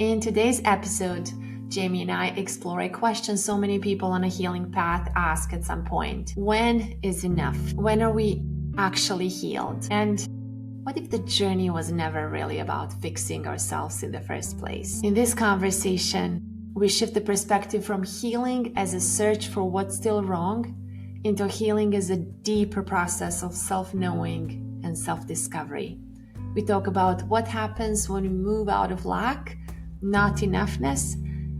In today's episode, Jamie and I explore a question so many people on a healing path ask at some point. When is enough? When are we actually healed? And what if the journey was never really about fixing ourselves in the first place? In this conversation, we shift the perspective from healing as a search for what's still wrong into healing as a deeper process of self-knowing and self-discovery. We talk about what happens when we move out of lack, not enoughness,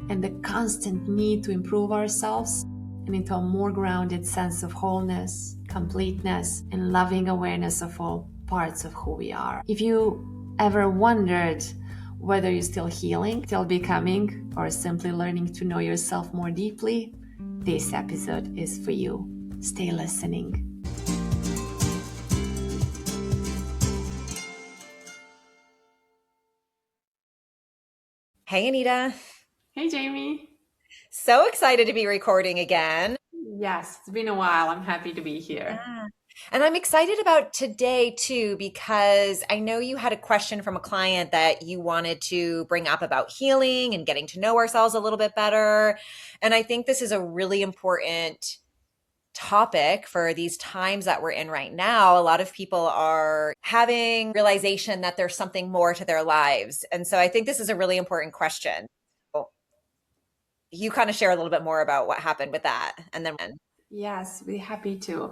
and the constant need to improve ourselves and into a more grounded sense of wholeness, completeness, and loving awareness of all parts of who we are. If you ever wondered whether you're still healing, still becoming, or simply learning to know yourself more deeply, this episode is for you. Stay listening. Hey, Anita. Hey, Jamie. So excited to be recording again. Yes, it's been a while. I'm happy to be here. Yeah. And I'm excited about today too, because I know you had a question from a client that you wanted to bring up about healing and getting to know ourselves a little bit better. And I think this is a really important topic for these times that we're in right now. A lot of people are having realization that there's something more to their lives. And so I think this is a really important question. You kind of share a little bit more about what happened with that. And then, Yes, we're happy to.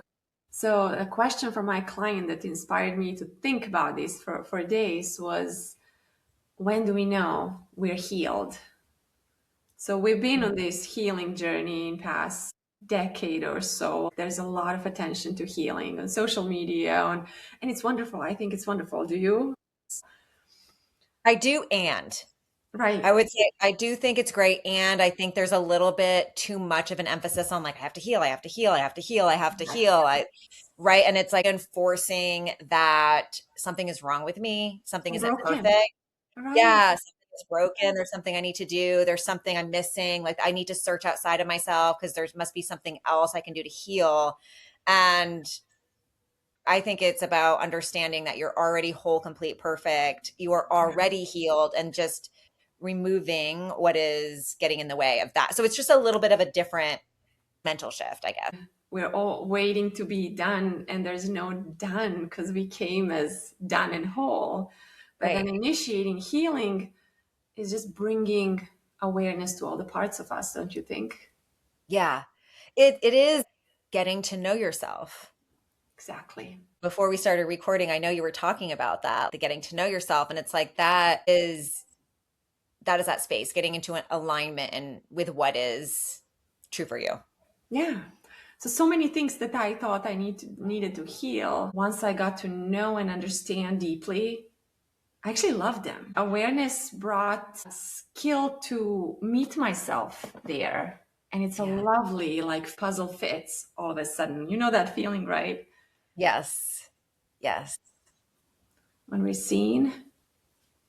So, a question from my client that inspired me to think about this for days was, when do we know we're healed? So, we've been on this healing journey in past decade or so. There's a lot of attention to healing on social media, and it's wonderful. I think it's wonderful. Do you? I do. And I Right. would say I do think it's great. And I think there's a little bit too much of an emphasis on like, I have to heal, I have to heal, I have to heal, I have to heal. Right. And it's like enforcing that something is wrong with me, something isn't perfect. Broken. Right. Yeah, something is broken. There's something I need to do. There's something I'm missing. Like I need to search outside of myself because there must be something else I can do to heal. And I think it's about understanding that you're already whole, complete, perfect. You are already healed and just removing what is getting in the way of that. So it's just a little bit of a different mental shift, I guess. We're all waiting to be done, and there's no done because we came as done and whole. But then Right. initiating healing is just bringing awareness to all the parts of us, don't you think? Yeah. It is getting to know yourself. Exactly. Before we started recording, I know you were talking about that, the getting to know yourself. And it's like that is that space, getting into an alignment and with what is true for you. Yeah. So many things that I thought needed to heal. Once I got to know and understand deeply, I actually loved them. Awareness brought skill to meet myself there. And it's a Yeah. lovely, like puzzle fits all of a sudden. You know that feeling, right? Yes. Yes. When we're seen,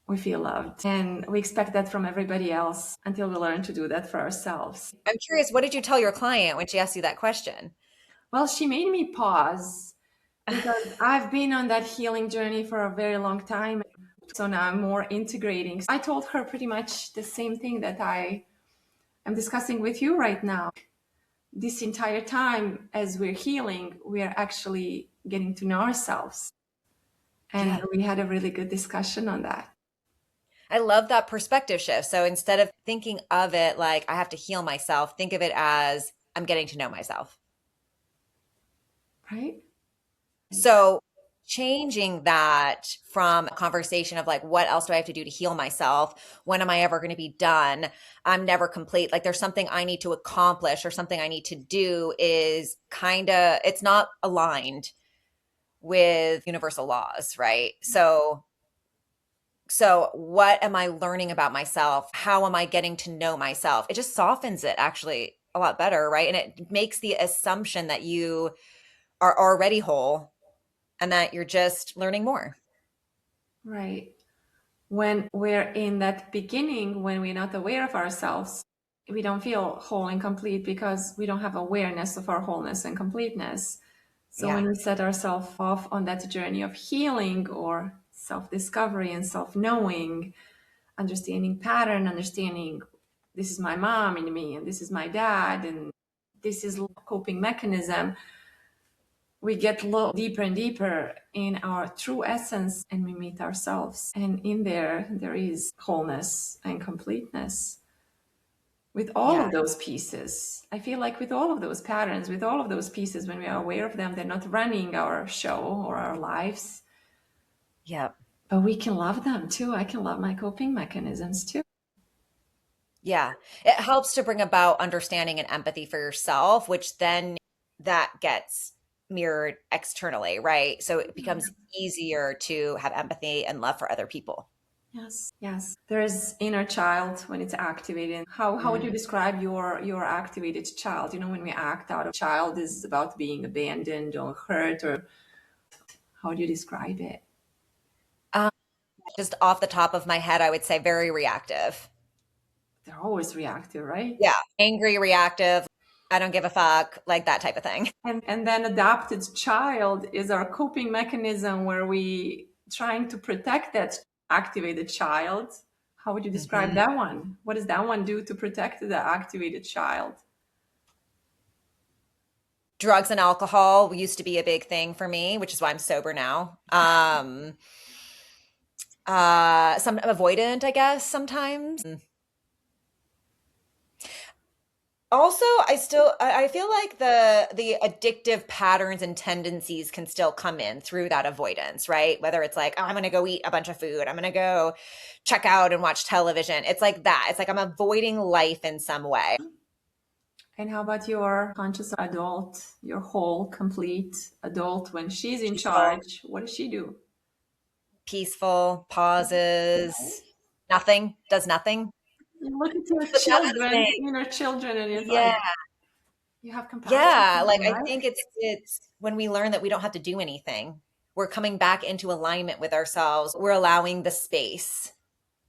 we feel loved. And we expect that from everybody else until we learn to do that for ourselves. I'm curious, what did you tell your client when she asked you that question? Well, she made me pause because I've been on that healing journey for a very long time. So now I'm more integrating. I told her pretty much the same thing that I am discussing with you right now. This entire time, as we're healing, we are actually getting to know ourselves. And Yeah. we had a really good discussion on that. I love that perspective shift. So instead of thinking of it like I have to heal myself, think of it as I'm getting to know myself. Right? So changing that from a conversation of like, what else do I have to do to heal myself? When am I ever going to be done? I'm never complete. Like there's something I need to accomplish or something I need to do is kind of, it's not aligned with universal laws, right? So what am I learning about myself? How am I getting to know myself? It just softens it actually a lot better, right? And it makes the assumption that you are already whole and that you're just learning more. Right. When we're in that beginning, when we're not aware of ourselves, we don't feel whole and complete because we don't have awareness of our wholeness and completeness. So Yeah. when we set ourselves off on that journey of healing or self-discovery and self-knowing, understanding pattern, understanding this is my mom in me and this is my dad and this is coping mechanism, we get deeper and deeper in our true essence and we meet ourselves. And in there is wholeness and completeness with all Yeah. of those pieces. I feel like with all of those patterns, with all of those pieces, when we are aware of them, they're not running our show or our lives. Yeah. But we can love them too. I can love my coping mechanisms too. Yeah. It helps to bring about understanding and empathy for yourself, which then that gets mirrored externally, right? So it becomes easier to have empathy and love for other people. Yes, yes. There's inner child when it's activated. How would you describe your activated child? You know, when we act out of child is about being abandoned or hurt, or how do you describe it? Um, just off the top of my head, I would say very reactive. They're always reactive, right? Yeah. Angry, reactive, I don't give a fuck, like that type of thing. And then adopted child is our coping mechanism where we trying to protect that activated child. How would you describe Mhm. that one? What does that one do to protect the activated child? Drugs and alcohol used to be a big thing for me, which is why I'm sober now. Some avoidant, I guess, sometimes. Also, I feel like the addictive patterns and tendencies can still come in through that avoidance, right? Whether it's like, oh, I'm gonna go eat a bunch of food, I'm gonna go check out and watch television. It's like that. It's like I'm avoiding life in some way. And how about your conscious adult, your whole, complete adult? When she's in Peaceful, charge, what does she do? peaceful, pauses, nothing, does nothing. You look at your But that's the children, thing. inner children, and it's like Yeah. you have compassion Yeah, for like them, I right? think it's when we learn that we don't have to do anything. We're coming back into alignment with ourselves. We're allowing the space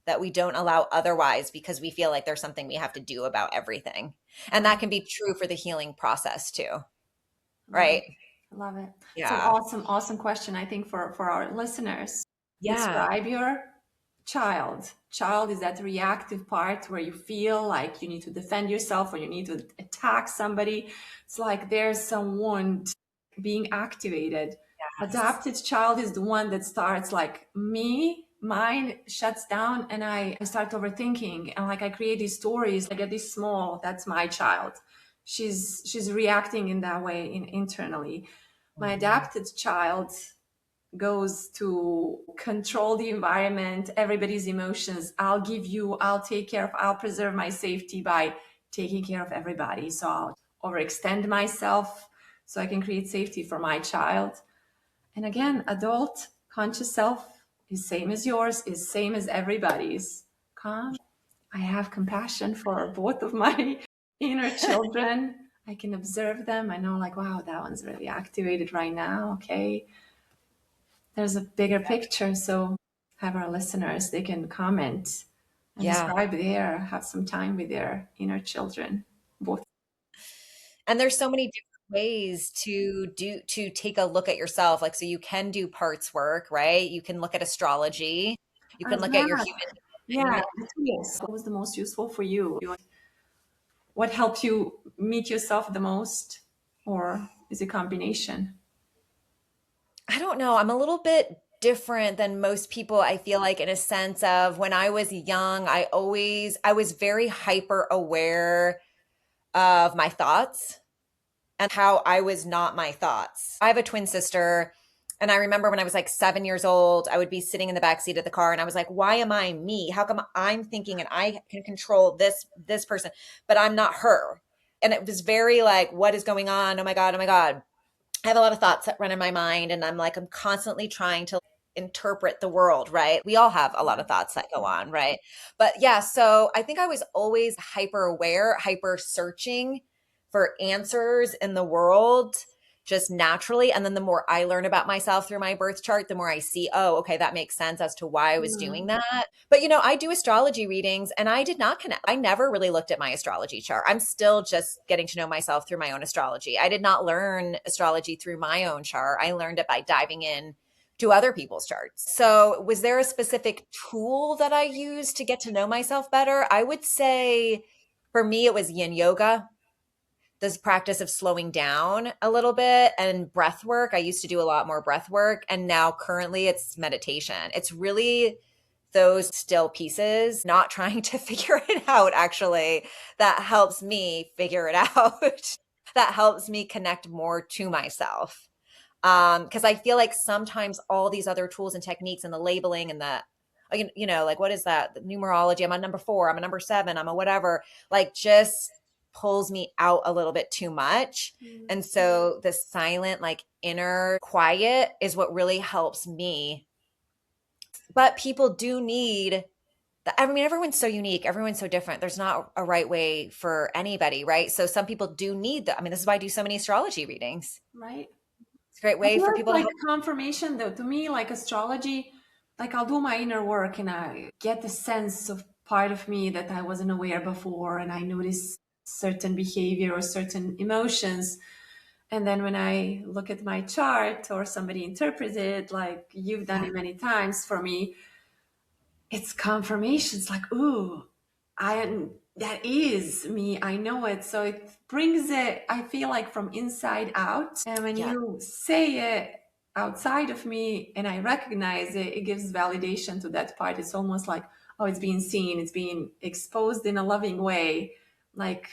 that we don't allow otherwise because we feel like there's something we have to do about everything. And that Right. can be true for the healing process too, Love it. right? I love it. It's an Yeah. awesome, awesome question, I think, for our listeners. Yeah. Describe your child. Child is that reactive part where you feel like you need to defend yourself or you need to attack somebody. It's like there's some wound being activated. Yes. Adopted child is the one that starts like me, mine shuts down and I start overthinking and like I create these stories. I get this small, that's my child. She's reacting in that way internally. My Mhm. adapted child goes to control the environment, everybody's emotions. I'll take care of, I'll preserve my safety by taking care of everybody. So I'll overextend myself so I can create safety for my child. And again, adult conscious self is same as yours, is same as everybody's. Calm. I have compassion for both of my inner children. I can observe them. I know, like, wow, that one's really activated right now. Okay, there's a bigger picture. So have our listeners, they can comment and Yeah. describe have some time with their inner children, both. And there's so many different ways to take a look at yourself. Like so you can do parts work, right? You can look at astrology. You can look at your Yeah, human yeah. design. Yes. What was the most useful for you? What helped you meet yourself the most? Or is it a combination? I don't know. I'm a little bit different than most people, I feel like, in a sense of when I was young, I was very hyper aware of my thoughts and how I was not my thoughts. I have a twin sister. And I remember when I was like 7 years old, I would be sitting in the back seat of the car and I was like, why am I me? How come I'm thinking and I can control this person, but I'm not her? And it was very like, what is going on? Oh my God, oh my God. I have a lot of thoughts that run in my mind, and I'm constantly trying to interpret the world, right? We all have a lot of thoughts that go on, right? But yeah, so I think I was always hyper aware, hyper searching for answers in the world just naturally. And then the more I learn about myself through my birth chart, the more I see, oh, okay, that makes sense as to why I was doing Mm. that. But I do astrology readings and I did not connect. I never really looked at my astrology chart. I'm still just getting to know myself through my own astrology. I did not learn astrology through my own chart. I learned it by diving in to other people's charts. So, was there a specific tool that I used to get to know myself better? I would say for me, it was yin yoga, this practice of slowing down a little bit, and breath work. I used to do a lot more breath work, and now currently it's meditation. It's really those still pieces, not trying to figure it out, actually, that helps me figure it out, that helps me connect more to myself. Because I feel like sometimes all these other tools and techniques and the labeling and the, like what is that? The numerology. I'm a number 4, I'm a number 7, I'm a whatever, like just pulls me out a little bit too much. And so the silent, like inner quiet is what really helps me. But people do need I mean, everyone's so unique. Everyone's so different. There's not a right way for anybody, right? So some people do need I mean, this is why I do so many astrology readings. Right. It's a great I way feel for it's people to like help. confirmation though. To me, like astrology, like I'll do my inner work and I get the sense of part of me that I wasn't aware before, and I notice certain behavior or certain emotions. And then when I look at my chart or somebody interprets it, like you've done Yeah. it many times for me, it's confirmation. It's like, ooh, that is me. I know it. So it brings it, I feel like, from inside out. And when Yeah. you say it outside of me and I recognize it, it gives validation to that part. It's almost like, oh, it's being seen, it's being exposed in a loving way. Like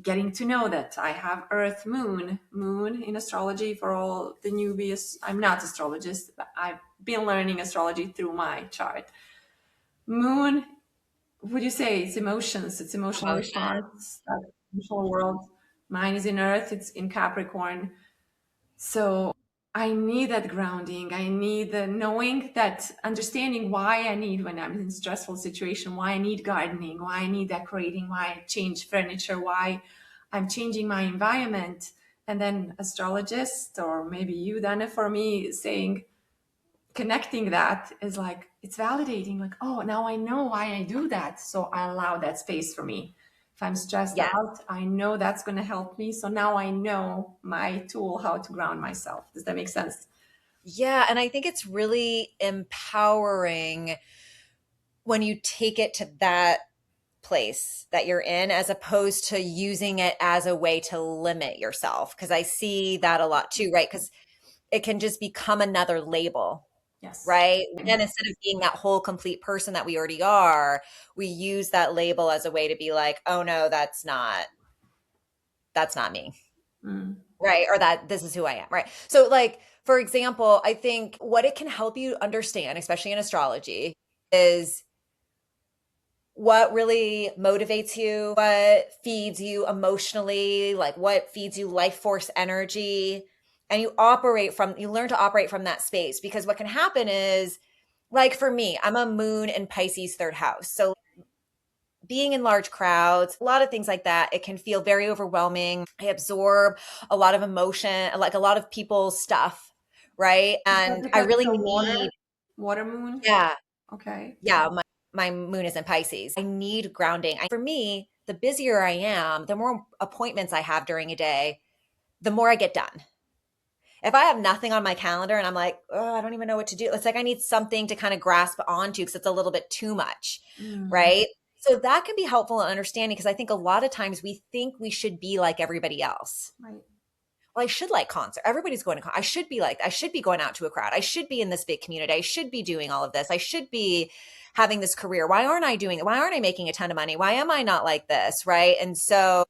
getting to know that I have Earth, Moon in astrology for all the newbies. I'm not astrologist, but I've been learning astrology through my chart. Moon, would you say it's emotional Emotion. response, that emotional world. Mine is in Earth, it's in Capricorn. So I need that grounding. I need the knowing that understanding why I need when I'm in stressful situation, why I need gardening, why I need decorating, why I change furniture, why I'm changing my environment. And then astrologist, or maybe you done it for me, saying, connecting that is like, it's validating, like, oh, now I know why I do that, so I allow that space for me. If I'm stressed Yeah. out, I know that's going to help me, so now I know my tool how to ground myself. Does that make sense? Yeah. And I think it's really empowering when you take it to that place that you're in, as opposed to using it as a way to limit yourself. Because I see that a lot too, right? Because it can just become another label. Yes. Right. And instead of being that whole complete person that we already are, we use that label as a way to be like, oh no, that's not me. Mm. Right. Or that this is who I am. Right. So, like, for example, I think what it can help you understand, especially in astrology, is what really motivates you, what feeds you emotionally, like what feeds you life force energy. And you learn to operate from that space, because what can happen is, like for me, I'm a moon in Pisces third house. So being in large crowds, a lot of things like that, it can feel very overwhelming. I absorb a lot of emotion, like a lot of people's stuff, right? Is that And I because it's really a need, water moon? yeah, Okay. yeah, my moon is in Pisces. I need grounding. For me, the busier I am, the more appointments I have during a day, the more I get done. If I have nothing on my calendar and I'm like, oh, I don't even know what to do, it's like I need something to kind of grasp onto because it's a little bit too much, Mm. right? So that can be helpful in understanding, because I think a lot of times we think we should be like everybody else. Right. Well, I should like concert. Everybody's going to I should be like, I should be going out to a crowd. I should be in this big community. I should be doing all of this. I should be having this career. Why aren't I doing it? Why aren't I making a ton of money? Why am I not like this? Right. And so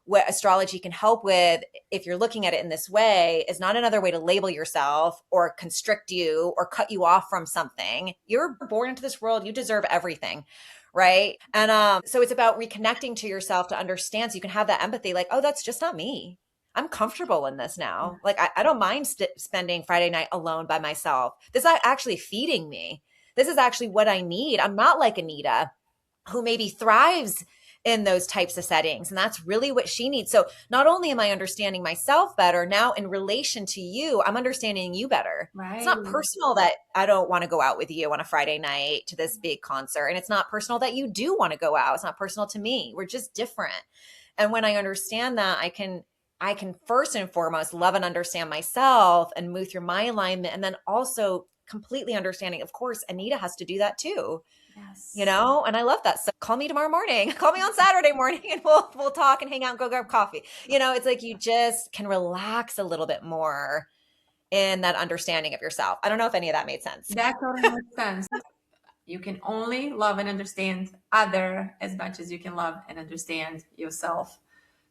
what astrology can help with, if you're looking at it in this way, is not another way to label yourself or constrict you or cut you off from something. You're born into this world. You deserve everything. Right. And so it's about reconnecting to yourself to understand, so you can have that empathy, like, oh, that's just not me. I'm comfortable in this now. Like, I don't mind spending Friday night alone by myself. This is actually feeding me. This is actually what I need. I'm not like Anita, who maybe thrives in those types of settings. And that's really what she needs. So not only am I understanding myself better, now in relation to you, I'm understanding you better. It's Right. not personal that I don't want to go out with you on a Friday night to this big concert. And it's not personal that you do want to go out. It's not personal to me. We're just different. And when I understand that, I can first and foremost love and understand myself and move through my alignment. And then also completely understanding, of course, Anita has to do that too. You Yes. know, and I love that. So call me tomorrow morning, call me on Saturday morning and we'll talk and hang out and go grab coffee. You know, it's like you just can relax a little bit more in that understanding of yourself. I don't know if any of that made sense. That totally makes sense. You can only love and understand other as much as you can love and understand yourself.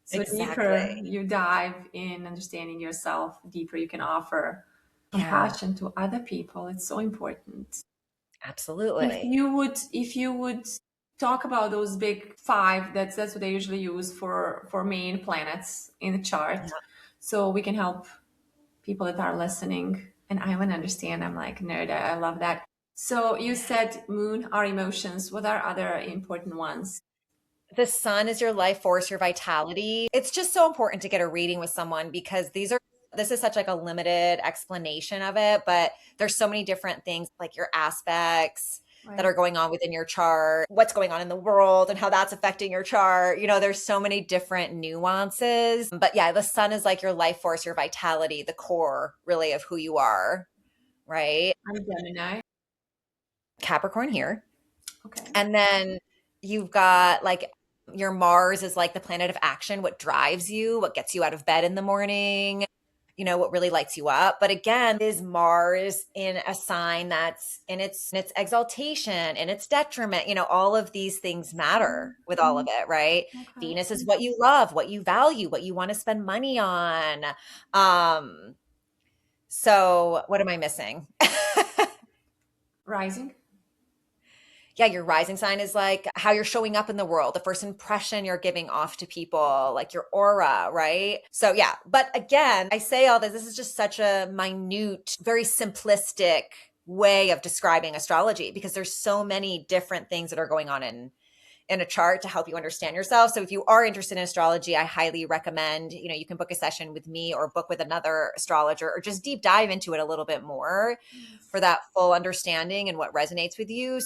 So deeper Exactly. you dive in understanding yourself, deeper you can offer Yeah, compassion to other people. It's so important. absolutely. If you would talk about those big five, that's what they usually use for main planets in the chart. Yeah. So we can help people that are listening. And I want to understand. I'm like nerd. I love that. So you said moon are emotions. What are other important ones? The sun is your life force, your vitality. It's just so important to get a reading with someone because this is such like a limited explanation of it, but there's so many different things like your aspects that Right. are going on within your chart, what's going on in the world and how that's affecting your chart. You know, there's so many different nuances. But yeah, the sun is like your life force, your vitality, the core really of who you are, right? I'm Gemini. Capricorn here. Okay. And then you've got like your Mars is like the planet of action, what drives you, what gets you out of bed in the morning, you know, what really lights you up. But again, is Mars in a sign that's in its exaltation, in its detriment, you know, all of these things matter with all of Mhm. it, right? Okay. Venus is what you love, what you value, what you want to spend money on. Um, so what am I missing? Rising. Yeah, your rising sign is like how you're showing up in the world, the first impression you're giving off to people, like your aura, right? So, yeah. But again, I say all this, this is just such a minute, very simplistic way of describing astrology because there's so many different things that are going on in a chart to help you understand yourself. So if you are interested in astrology, I highly recommend, you know, you can book a session with me or book with another astrologer or just deep dive into it a little bit more Yes. for that full understanding and what resonates with you.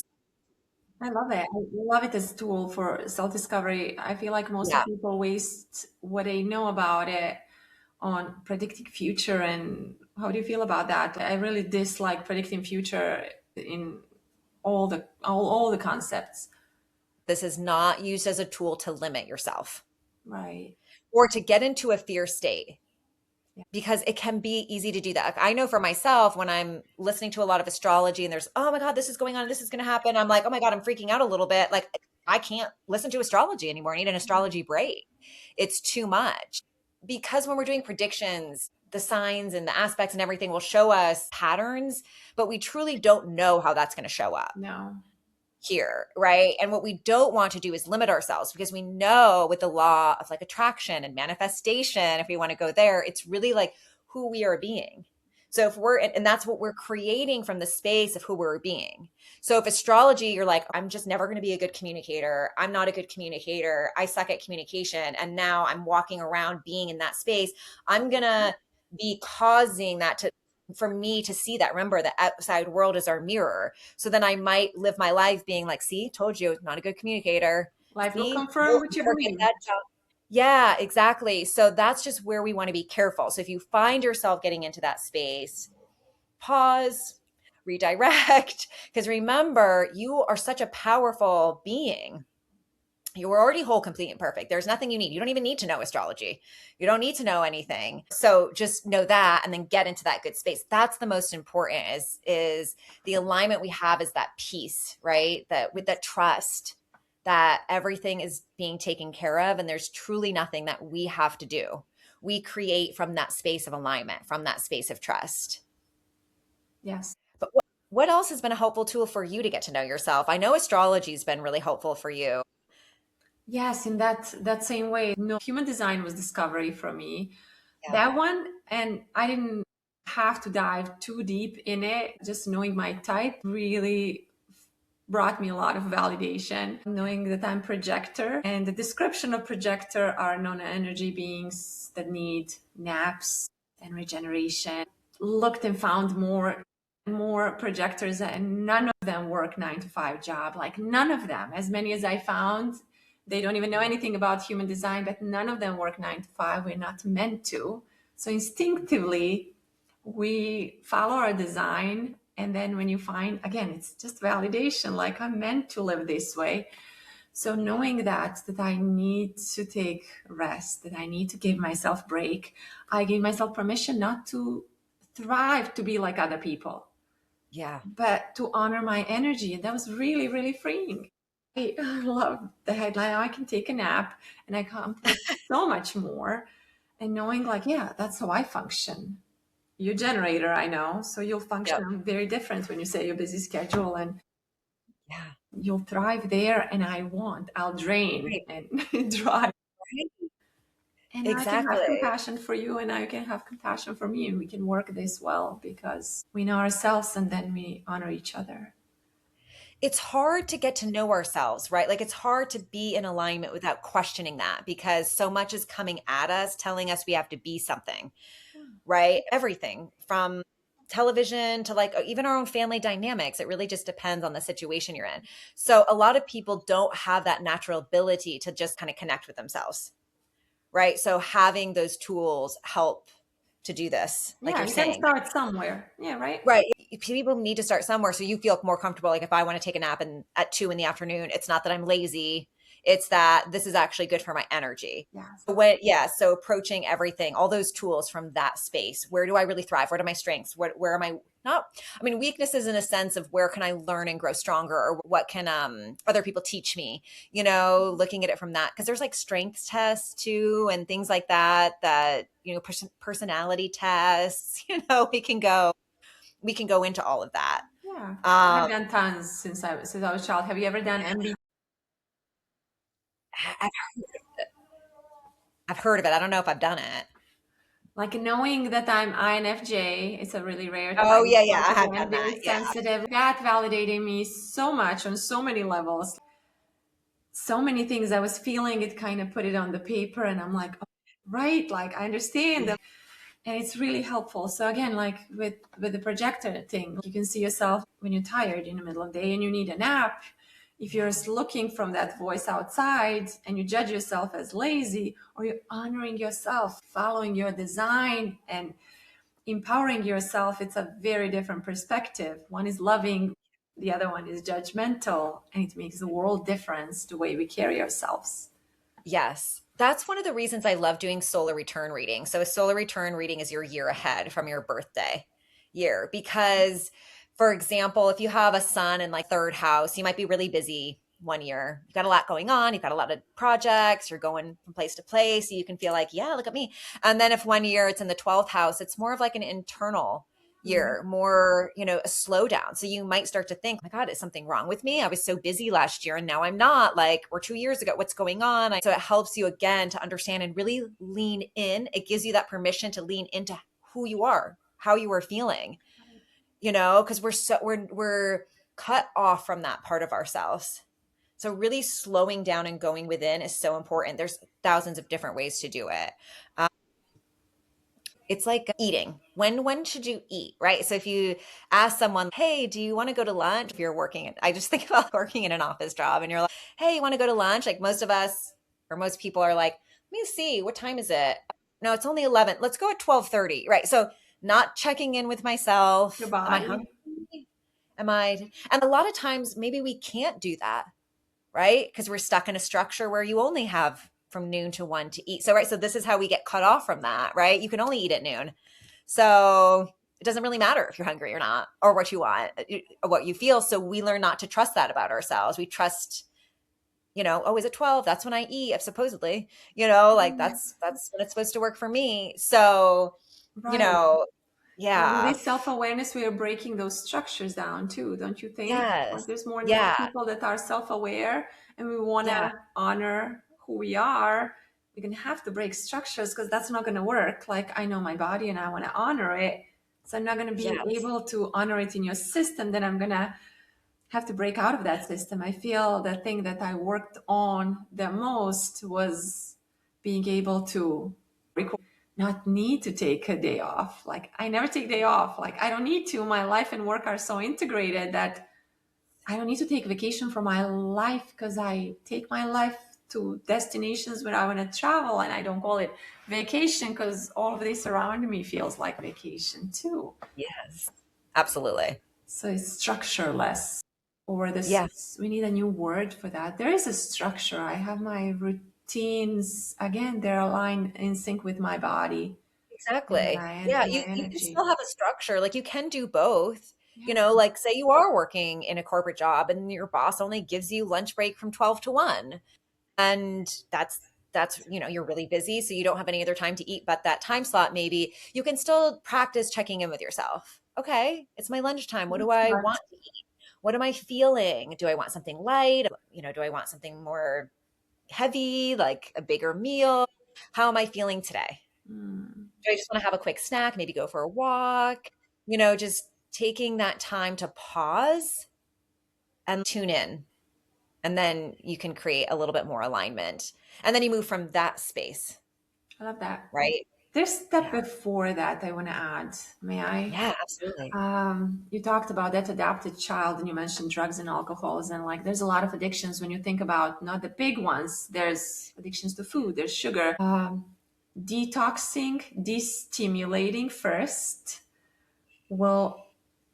I love it. I love it as a tool for self-discovery. I feel like most of Yeah. people waste what they know about it on predicting future. And how do you feel about that? I really dislike predicting future in all the concepts. This is not used as a tool to limit yourself Right. or to get into a fear state Yeah. because it can be easy to do that. Like, I know for myself when I'm listening to a lot of astrology and there's, oh my God, this is going on, this is going to happen. I'm like, oh my God, I'm freaking out a little bit. Like, I can't listen to astrology anymore. I need an astrology break. It's too much. Because when we're doing predictions, the signs and the aspects and everything will show us patterns, but we truly don't know how that's going to show up No. here, right? And what we don't want to do is limit ourselves because we know with the law of like attraction and manifestation, if we want to go there, it's really like who we are being. So if we're, and that's what we're creating from the space of who we're being. So if astrology, you're like, I'm just never going to be a good communicator. I'm not a good communicator. I suck at communication. And now I'm walking around being in that space. I'm going to be causing that to, for me to see that. Remember, the outside world is our mirror. So then I might live my life being like, see, told you, not a good communicator. Life will See, confirm you'll what you never get believe. that job. Yeah, exactly. So that's just where we want to be careful. So if you find yourself getting into that space, pause, redirect, because remember, you are such a powerful being. You are already whole, complete, and perfect. There's nothing you need. You don't even need to know astrology. You don't need to know anything. So just know that and then get into that good space. That's the most important is the alignment we have is that peace, right? That with that trust that everything is being taken care of and there's truly nothing that we have to do. We create from that space of alignment, from that space of trust. Yes. But what else has been a helpful tool for you to get to know yourself? I know astrology has been really helpful for you. Yes, in that same way. No, human design was discovery for me. Yeah. That one, and I didn't have to dive too deep in it. Just knowing my type really brought me a lot of validation. Knowing that I'm projector and the description of projector are non-energy beings that need naps and regeneration. Looked and found more projectors and none of them work 9 to 5 job. Like none of them. As many as I found, They don't even know anything about human design, but none of them work 9 to 5. We're not meant to. So instinctively, we follow our design. And then when you find, again, it's just validation, like I'm meant to live this way. So knowing that I need to take rest, that I need to give myself break, I gave myself permission not to thrive to be like other people, Yeah. but to honor my energy. And that was really, really freeing. I love the headline. I can take a nap and I accomplish so much more. And knowing like, yeah, that's how I function. You're a generator, I know. So you'll Yep. function very different when you say your busy schedule, and Yeah. you'll thrive there. And I'll drain Right. and drive. Right. And I can have Exactly. compassion for you, and I can have compassion for me, and we can work this well because we know ourselves and then we honor each other. It's hard to get to know ourselves, right? Like it's hard to be in alignment without questioning that because so much is coming at us telling us we have to be something, right? Everything from television to like even our own family dynamics. It really just depends on the situation you're in. So a lot of people don't have that natural ability to just kind of connect with themselves, right? So having those tools help to do this, like Yeah, you're you got to saying. start somewhere. Yeah, right? Right. People need to start somewhere so you feel more comfortable. Like if I want to take a nap and at 2 in the afternoon, it's not that I'm lazy. It's that this is actually good for my energy. Yes. Yeah. So approaching everything, all those tools from that space. Where do I really thrive? What are my strengths? Where am I not? I mean, weaknesses in a sense of where can I learn and grow stronger, or what can other people teach me? Looking at it from that because there's like strengths tests too and things like that. Personality tests. We can go into all of that. Yeah. I've Um, done tons since I was a child. Have you ever done MBTI? I've, I've heard of it. I don't know if I've done it. Like knowing that I'm INFJ, it's a really rare Oh type. yeah, yeah, Like I have again, done very that. Yeah, sensitive. That validated me so much on so many levels. So many things I was feeling, it kind of put it on the paper, and I'm like, oh, right, like I understand. yeah, And it's really helpful. So again, like with the projector thing, you can see yourself when you're tired in the middle of the day and you need a nap. If you're looking from that voice outside and you judge yourself as lazy, or you're honoring yourself, following your design and empowering yourself, it's a very different perspective. One is loving, the other one is judgmental, and it makes a world difference the way we carry ourselves. yes. That's one of the reasons I love doing solar return reading. So a solar return reading is your year ahead from your birthday year. Because, for example, if you have a sun in like third house, you might be really busy one year. You've got a lot going on, you've got a lot of projects, you're going from place to place. So you can feel like, yeah, look at me. And then if one year it's in the 12th house, it's more of like an internal Mhm. year, more, a slowdown. So you might start to think, oh my God, is something wrong with me? I was so busy last year and now I'm not. Like, or 2 years ago, what's going on? So it helps you again to understand and really lean in. It gives you that permission to lean into who you are, how you are feeling, because we're cut off from that part of ourselves. So really slowing down and going within is so important. There's thousands of different ways to do it. It's like eating. When should you eat, right? So if you ask someone, "Hey, do you want to go to lunch?" If you're working, I just think about working in an office job and you're like, "Hey, you want to go to lunch?" Like most of us or most people are like, "Let me see, what time is it?" No, it's only 11. Let's go at 12:30. Right? So not checking in with Your myself. Am I body. hungry? And a lot of times maybe we can't do that, right? Because we're stuck in a structure where you only have from noon to 1 to eat. So, right. So, this is how we get cut off from that, right? You can only eat at noon. So, it doesn't really matter if you're hungry or not, or what you want, or what you feel. So, we learn not to trust that about ourselves. We trust, oh, is it 12? That's when I eat, supposedly, like that's when it's supposed to work for me. So, you Right. know, And with yeah. this self-awareness, we are breaking those structures down too, don't you think? Like Yes. there's more and more Yeah. people that are self-aware and we want Yeah. to honor who we are. We're going to have to break structures because that's not going to work. Like I know my body and I want to honor it. So I'm not going to be Yes. able to honor it in your system. Then I'm going to have to break out of that system. I feel the thing that I worked on the most was being able to record, not need to take a day off. Like I never take day off. Like I don't need to. My life and work are so integrated that I don't need to take vacation from my life because I take my life to destinations where I want to travel, and I don't call it vacation because all of this around me feels like vacation too. Yes, absolutely. So it's structureless, or Yeah, this, we need a new word for that. There is a structure. I have my routines. Again, they're aligned in sync with my body and exactly. my Yeah, and my you can energy. still have a structure. Like you can do both. Yeah. Like say you are working in a corporate job and your boss only gives you lunch break from 12 to 1. And that's you're really busy, so you don't have any other time to eat, but that time slot, maybe you can still practice checking in with yourself. Okay, it's my lunchtime. What do I want to eat? What am I feeling? Do I want something light? Do I want something more heavy, like a bigger meal? How am I feeling today? Mm, Do I just want to have a quick snack, maybe go for a walk? Just taking that time to pause and tune in, and then you can create a little bit more alignment, and then you move from that space, I love that. right? There's a step Yeah, before that I want to add. May I? yeah, absolutely. You talked about that adopted child, and you mentioned drugs and alcohols, and like there's a lot of addictions when you think about not the big ones. There's addictions to food, there's sugar. Detoxing, destimulating first will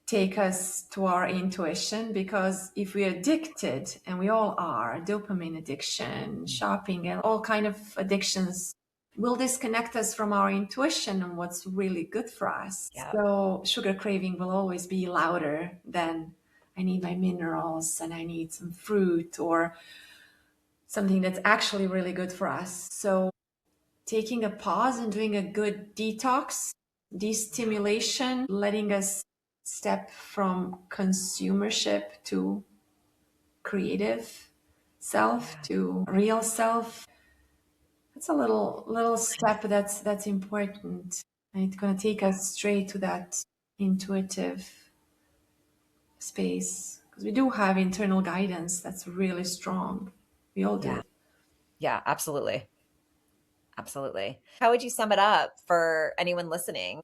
take us to our intuition, because if we're addicted, and we all are, dopamine addiction, shopping, and all kind of addictions will disconnect us from our intuition and what's really good for us. Yeah, So sugar craving will always be louder than I need my minerals and I need some fruit or something that's actually really good for us. So taking a pause and doing a good detox, destimulation, letting us step from consumership to creative self yeah, to real self. That's a little step that's important. And it's gonna take us straight to that intuitive space. Because we do have internal guidance that's really strong. We all yeah, do. yeah, absolutely, absolutely. How would you sum it up for anyone listening?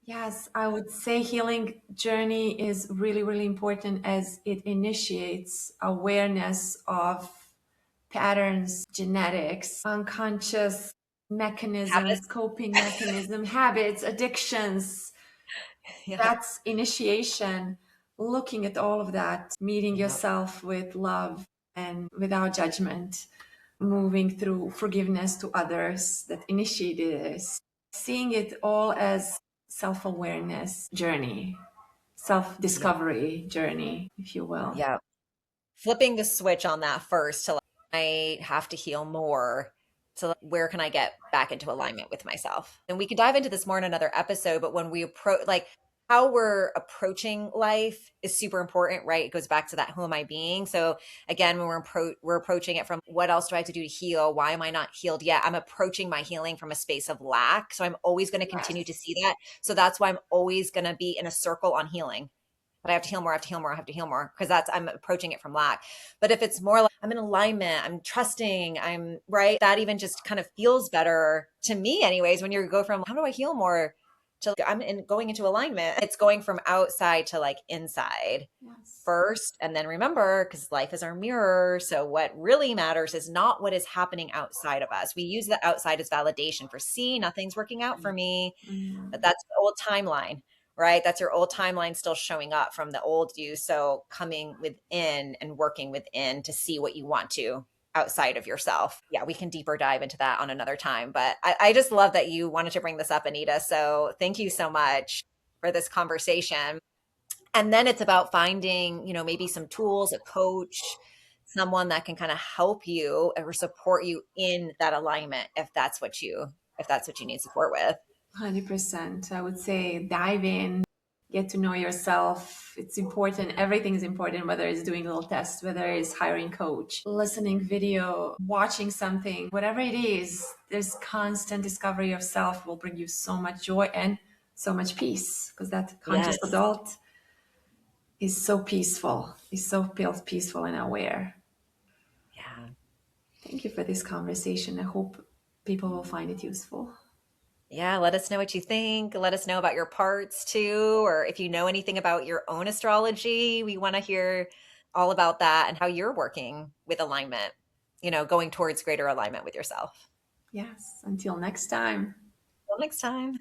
Yes, I would say healing journey is really, really important as it initiates awareness of patterns, genetics, unconscious mechanisms, Habits. coping mechanism, habits, addictions. Yeah, That's initiation, looking at all of that, meeting yeah, yourself with love and without judgment, moving through forgiveness to others that initiated this, seeing it all as self-awareness journey, yeah, self-discovery journey, if you will. yeah. Flipping the switch on that first to like, I have to heal more, to like, where can I get back into alignment with myself? And we can dive into this more in another episode, but when we approach, like, how we're approaching life is super important, right? It goes back to that, who am I being? So again, when we're approaching it from, what else do I have to do to heal? Why am I not healed yet? I'm approaching my healing from a space of lack. So I'm always going to continue to see that. So that's why I'm always going to be in a circle on healing, but I have to heal more, I have to heal more, I have to heal more, because that's, I'm approaching it from lack. But if it's more like I'm in alignment, I'm trusting, I'm right, that even just kind of feels better to me, anyways. When you go from how do I heal more to going into alignment, it's going from outside to like inside Yes. first. And then remember, because life is our mirror. So what really matters is not what is happening outside of us. We use the outside as validation for, see, nothing's working out for me. But Mm. that's the old timeline, right? That's your old timeline still showing up from the old you. So coming within and working within to see what you want to outside of yourself. Yeah, we can deeper dive into that on another time. But I just love that you wanted to bring this up, Anita. So thank you so much for this conversation. And then it's about finding, maybe some tools, a coach, someone that can kind of help you or support you in that alignment if that's what you need support with. 100%. I would say dive in, get to know yourself. It's important. Everything is important, whether it's doing a little test, whether it's hiring coach, listening video, watching something, whatever it is, there's constant discovery of self will bring you so much joy and so much peace, because that conscious Yes. adult is so peaceful, is so peaceful and aware. Yeah. Thank you for this conversation. I hope people will find it useful. Yeah, let us know what you think. Let us know about your parts too, or if you know anything about your own astrology. We want to hear all about that and how you're working with alignment. going towards greater alignment with yourself. Yes. Until next time. Till next time.